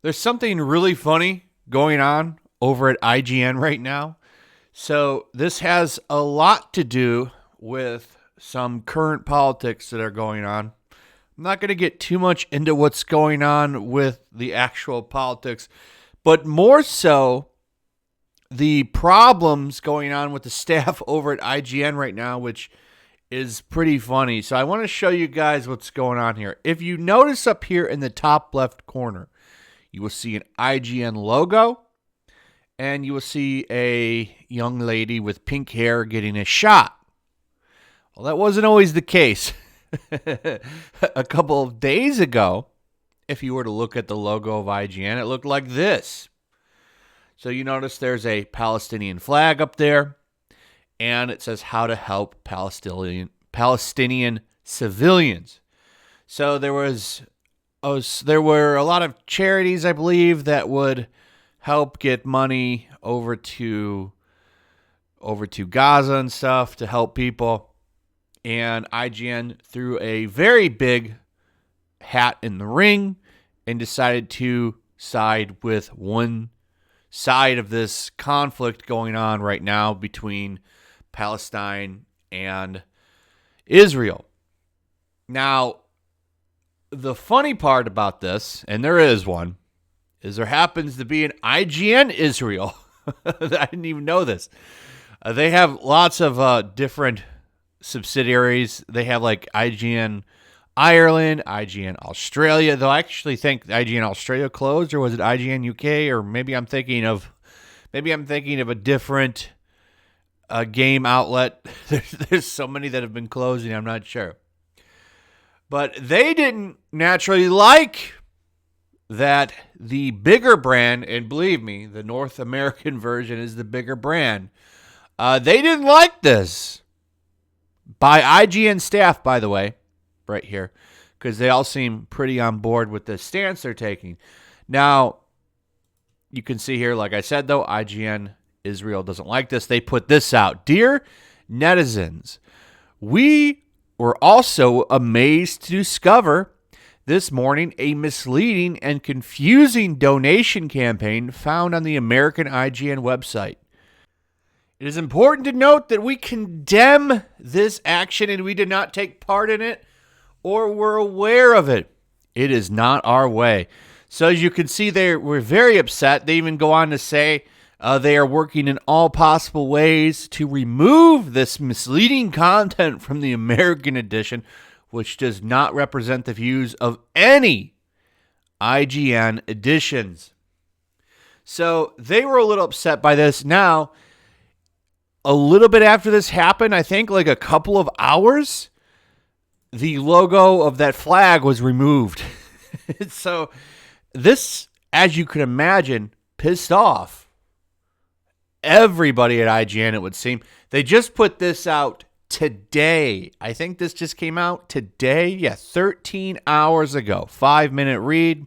There's something really funny going on over at IGN right now. So, this has a lot to do with some current politics that are going on. I'm not going to get too much into what's going on with the actual politics, but more so the problems going on with the staff over at IGN right now, which is pretty funny. So, I want to show you guys what's going on here. If you notice up here in the top left corner, you will see an IGN logo, and you will see a young lady with pink hair getting a shot. Well, that wasn't always the case. A couple of days ago, if you were to look at the logo of IGN, it looked like this. So you notice there's a Palestinian flag up there, and it says how to help Palestinian civilians. So there were a lot of charities, I believe, that would help get money over to Gaza and stuff to help people. And IGN threw a very big hat in the ring and decided to side with one side of this conflict going on right now between Palestine and Israel. Now, the funny part about this, and there is one, is there happens to be an IGN Israel. I didn't even know this. They have lots of different subsidiaries. They have like IGN Ireland, IGN Australia, though I actually think IGN Australia closed, or was it IGN UK, or maybe I'm thinking of a different game outlet. There's so many that have been closing, I'm not sure. But they didn't naturally like that the bigger brand, and believe me, the North American version is the bigger brand. They didn't like this. By IGN staff, by the way, right here, because they all seem pretty on board with the stance they're taking. Now, you can see here, like I said, though, IGN Israel doesn't like this. They put this out. Dear netizens, we were also amazed to discover this morning a misleading and confusing donation campaign found on the American IGN website. It is important to note that we condemn this action and we did not take part in it or were aware of it. It is not our way. So as you can see, they were very upset. They even go on to say they are working in all possible ways to remove this misleading content from the American edition, which does not represent the views of any IGN editions. So they were a little upset by this. Now, a little bit after this happened, I think like a couple of hours, the logo of that flag was removed. So this, as you can imagine, pissed off everybody at IGN, it would seem. They just put this out today. I think this just came out today. Yeah, 13 hours ago. 5-minute read.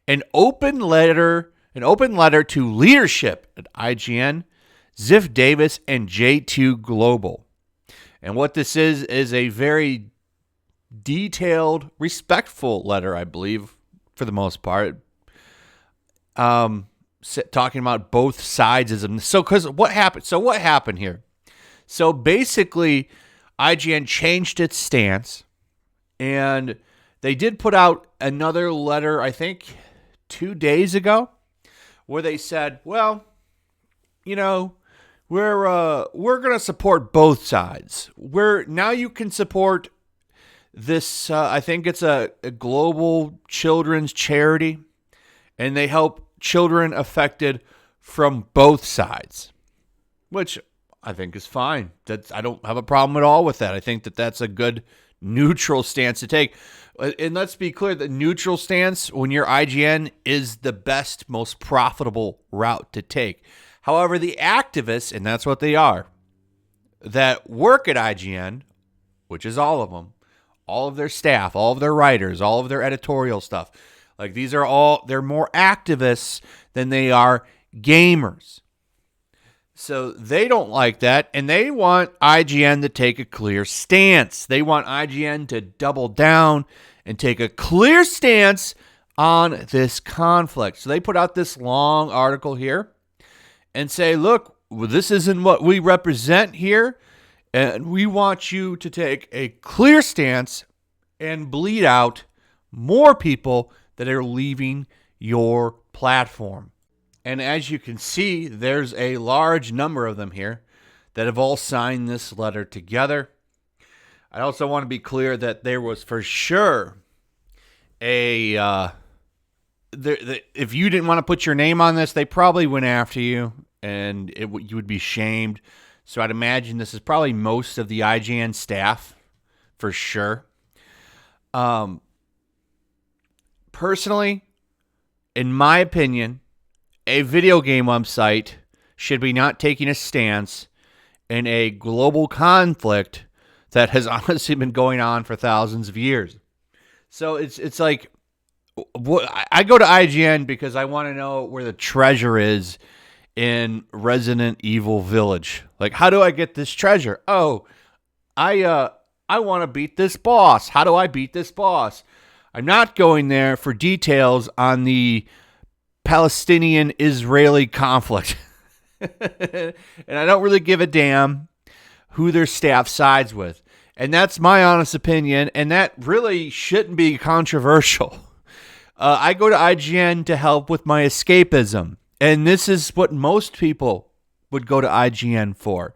An open letter to leadership at IGN, Ziff Davis, and J2 Global. And what this is a very detailed, respectful letter, I believe, for the most part. Talking about both sides of them. So, what happened here? So basically, IGN changed its stance, and they did put out another letter, I think, 2 days ago, where they said, well, we're going to support both sides. Now you can support this, I think it's a global children's charity, and they help children affected from both sides, which I think is fine. I don't have a problem at all with that. I think that that's a good neutral stance to take. And let's be clear, the neutral stance when you're IGN is the best, most profitable route to take. However, the activists, and that's what they are, that work at IGN, which is all of them, all of their staff, all of their writers, all of their editorial stuff, like they're more activists than they are gamers. So they don't like that, and they want IGN to take a clear stance. They want IGN to double down and take a clear stance on this conflict. So they put out this long article here and say, look, this isn't what we represent here, and we want you to take a clear stance and bleed out more people that are leaving your platform. And as you can see, there's a large number of them here that have all signed this letter together. I also want to be clear that there was for sure if you didn't want to put your name on this, they probably went after you, and you would be shamed. So I'd imagine this is probably most of the IGN staff, for sure. Personally, in my opinion, a video game website should be not taking a stance in a global conflict that has honestly been going on for thousands of years. So it's like, I go to IGN because I want to know where the treasure is in Resident Evil Village. Like, how do I get this treasure? Oh, I want to beat this boss. How do I beat this boss? I'm not going there for details on the Palestinian-Israeli conflict. And I don't really give a damn who their staff sides with. And that's my honest opinion, and that really shouldn't be controversial. I go to IGN to help with my escapism, and this is what most people would go to IGN for.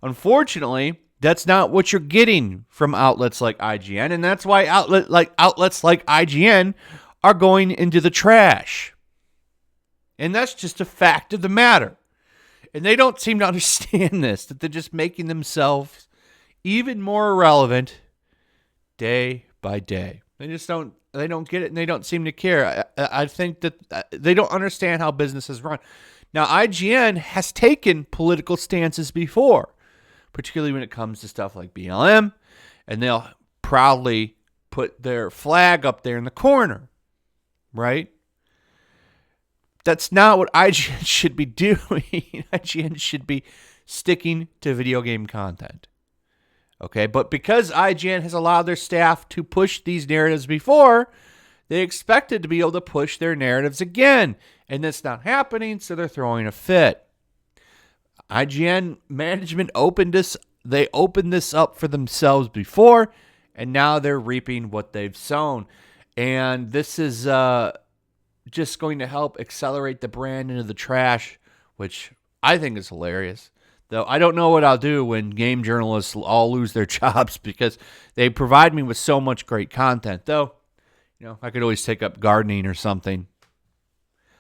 Unfortunately, that's not what you're getting from outlets like IGN, and that's why outlets like IGN are going into the trash. And that's just a fact of the matter. And they don't seem to understand this, that they're just making themselves even more irrelevant day by day. They don't get it, and they don't seem to care. I think that they don't understand how businesses run. Now, IGN has taken political stances before, particularly when it comes to stuff like BLM, and they'll proudly put their flag up there in the corner, right? That's not what IGN should be doing. IGN should be sticking to video game content. Okay, but because IGN has allowed their staff to push these narratives before, they expected to be able to push their narratives again. And that's not happening, so they're throwing a fit. IGN management opened this up for themselves before, and now they're reaping what they've sown. And this is just going to help accelerate the brand into the trash, which I think is hilarious. Though I don't know what I'll do when game journalists all lose their jobs because they provide me with so much great content. Though, I could always take up gardening or something.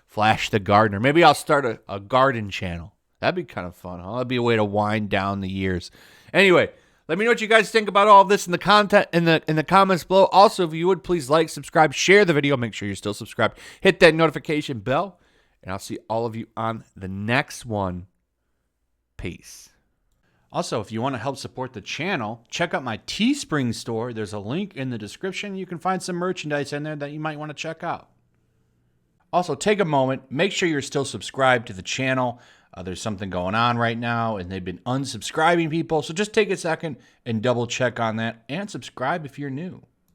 Flash the gardener. Maybe I'll start a garden channel. That'd be kind of fun, huh? That'd be a way to wind down the years. Anyway, let me know what you guys think about all of this in the comments below. Also, if you would, please like, subscribe, share the video. Make sure you're still subscribed. Hit that notification bell, and I'll see all of you on the next one. Peace. Also, if you want to help support the channel, check out my Teespring store. There's a link in the description. You can find some merchandise in there that you might want to check out. Also, take a moment. Make sure you're still subscribed to the channel. There's something going on right now, and they've been unsubscribing people. So just take a second and double check on that and subscribe if you're new.